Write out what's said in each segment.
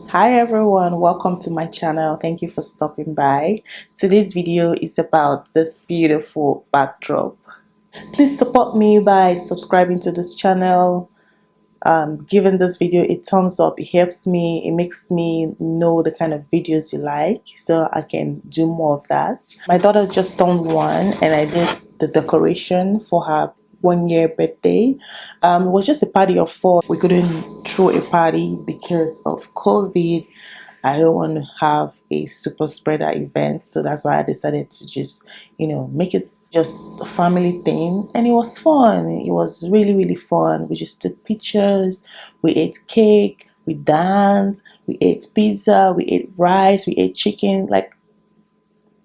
Hi everyone, welcome to my channel. Thank you for stopping by. Today's video is about this beautiful backdrop. Please support me by subscribing to this channel, giving this video a thumbs up. It helps me, it makes me know the kind of videos you like so I can do more of that. My daughter just turned one and I did the decoration for her 1 year birthday. It was just a party of four. We couldn't throw a party because of COVID. I don't want to have a super spreader event, so that's why I decided to just, make it just a family thing. And it was fun. It was really, really fun. We just took pictures, we ate cake, we danced, we ate pizza, we ate rice, we ate chicken. Like,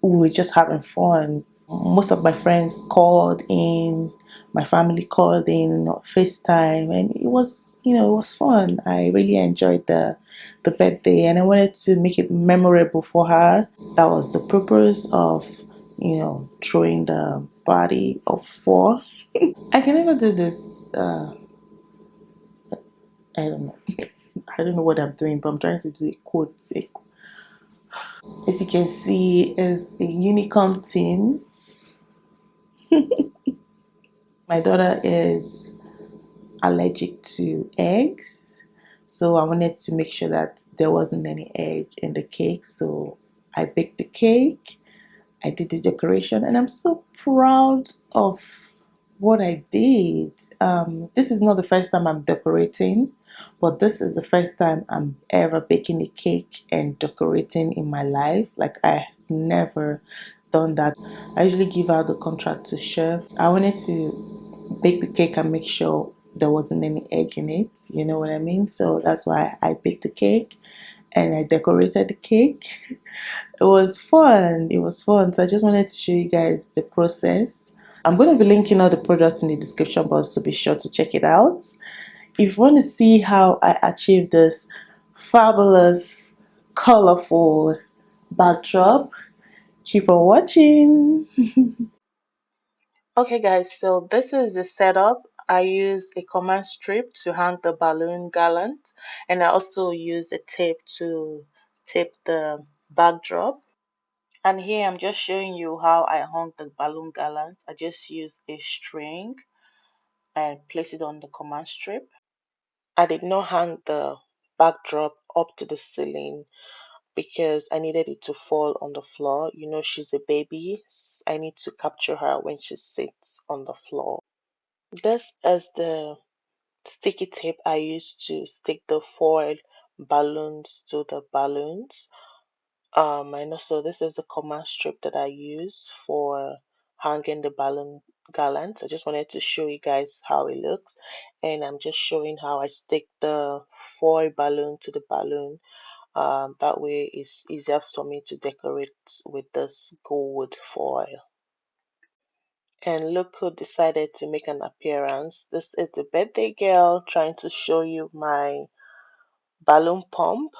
we were just having fun. Most of my friends called in, my family called in FaceTime, and it was fun. I really enjoyed the birthday, and I wanted to make it memorable for her. That was the purpose of throwing the party of four. I can never do this. I don't know. I don't know what I'm doing, but I'm trying to do a quote. As you can see, is a unicorn team. My daughter is allergic to eggs, so I wanted to make sure that there wasn't any egg in the cake. So I baked the cake, I did the decoration, and I'm so proud of what I did. This is not the first time I'm decorating, but this is the first time I'm ever baking a cake and decorating in my life. Like, I never done that. I usually give out the contract to chefs. I wanted to bake the cake and make sure there wasn't any egg in it. You know what I mean? So that's why I baked the cake and I decorated the cake. It was fun. It was fun. So I just wanted to show you guys the process. I'm going to be linking all the products in the description box, so be sure to check it out. If you want to see how I achieved this fabulous, colorful backdrop, keep on watching. Okay guys, so this is the setup. I used a command strip to hang the balloon gallant, and I also used a tape to tape the backdrop. And here I'm just showing you how I hung the balloon gallant. I just used a string and place it on the command strip. I did not hang the backdrop up to the ceiling because I needed it to fall on the floor. You know, she's a baby. I need to capture her when she sits on the floor. This is the sticky tape I used to stick the foil balloons to the balloons. And also this is the command strip that I use for hanging the balloon gallant. I just wanted to show you guys how it looks, and I'm just showing how I stick the foil balloon to the balloon. That way it's easier for me to decorate with this gold foil. And look who decided to make an appearance. This is the birthday girl trying to show you my balloon pump.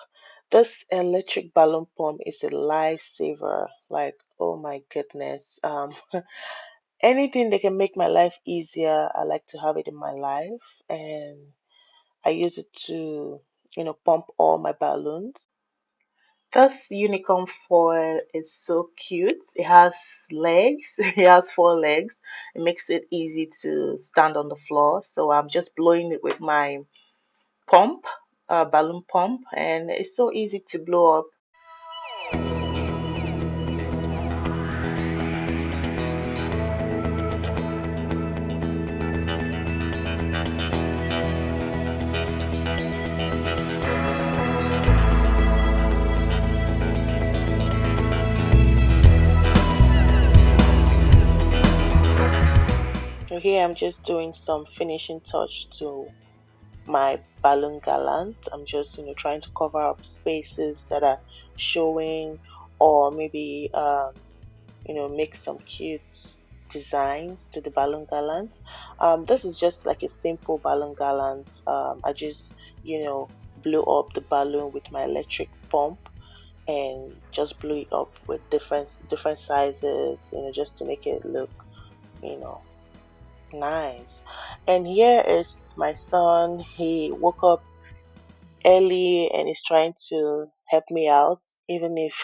This electric balloon pump is a lifesaver. Like, oh my goodness. Anything that can make my life easier, I like to have it in my life. And I use it to, pump all my balloons. This unicorn foil is so cute. It has legs. It has four legs. It makes it easy to stand on the floor. So I'm just blowing it with my pump, balloon pump, and it's so easy to blow up. So here I'm just doing some finishing touch to my balloon gallant. I'm just trying to cover up spaces that are showing, or maybe make some cute designs to the balloon gallant. This is just like a simple balloon gallant. I just blew up the balloon with my electric pump and just blew it up with different sizes, just to make it look you know nice. And here is my son. He woke up early and is trying to help me out, even if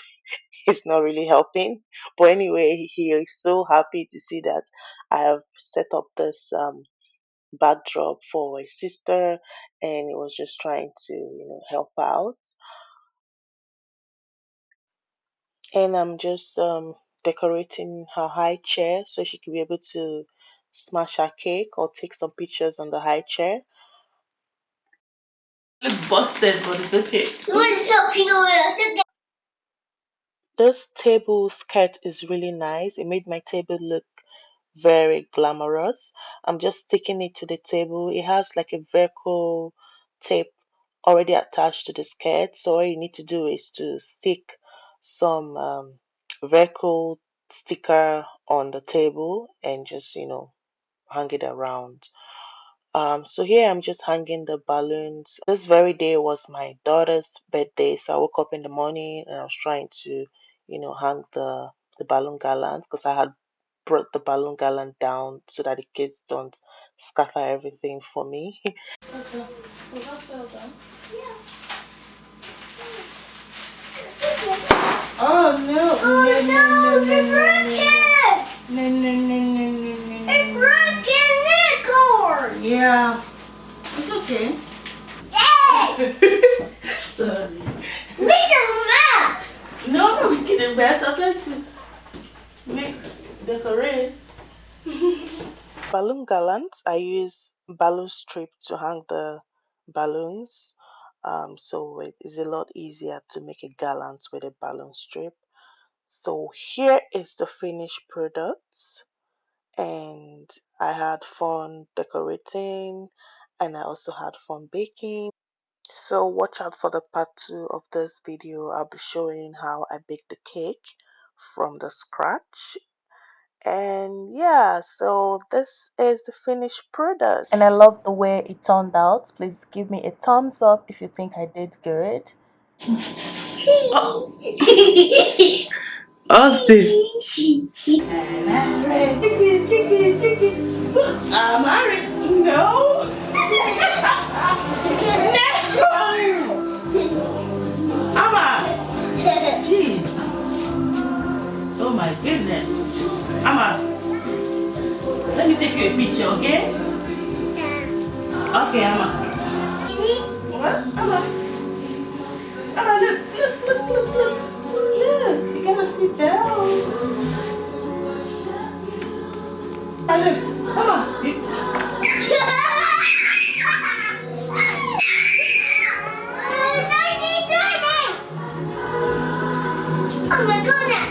it's not really helping. But anyway, he is so happy to see that I have set up this backdrop for a sister, and he was just trying to, help out. And I'm just decorating her high chair so she could be able to smash her cake or take some pictures on the high chair. Look busted, but it's okay. This table skirt is really nice. It made my table look very glamorous. I'm just sticking it to the table. It has like a Velcro tape already attached to the skirt. So all you need to do is to stick some Velcro sticker on the table and just, hang it around. So here I'm just hanging the balloons. This very day was my daughter's birthday, so I woke up in the morning and I was trying to, hang the balloon garland because I had brought the balloon garland down so that the kids don't scatter everything for me. Okay. Was that fell down? Oh no! Oh no! It broke it! No no no no no no! It broke it, cord. Yeah, it's okay. Yay! Sorry. Make a mess. No, no, we can mess. I'm trying to make decorate. Balloon garlands, I use balloon strip to hang the balloons. So it is a lot easier to make a garland with a balloon strip. So here is the finished product, and I had fun decorating, and I also had fun baking. So watch out for the part 2 of this video. I'll be showing how I baked the cake from the scratch. And yeah, so this is the finished product. And I love the way it turned out. Please give me a thumbs up if you think I did good. Oh. Austin. And I'm ready. Chicken, chicken, chicken. I'm married. No. No. Amma. Jeez. Oh my goodness. Amma. Let me take you a picture, okay? Okay, Amma. What? Amma. Amma, look, look, look, look, look. Look, you gotta sit down. Ah, look, Amma. Oh my goodness!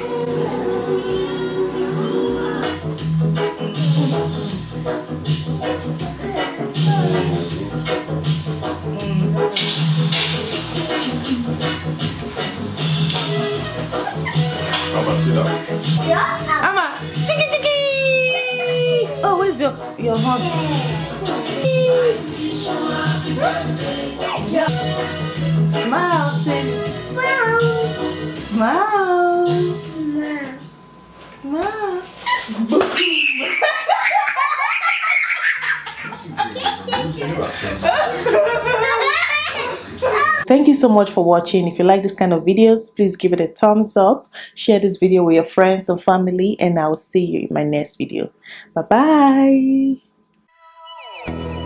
Mama, sit down. Yeah. Mama, chicky chicky. Oh, where's your horse? Smile, Cindy. Smile. Smile. Smile. Thank you so much for watching. If you like this kind of videos, please give it a thumbs up, share this video with your friends and family, and I will see you in my next video. Bye bye.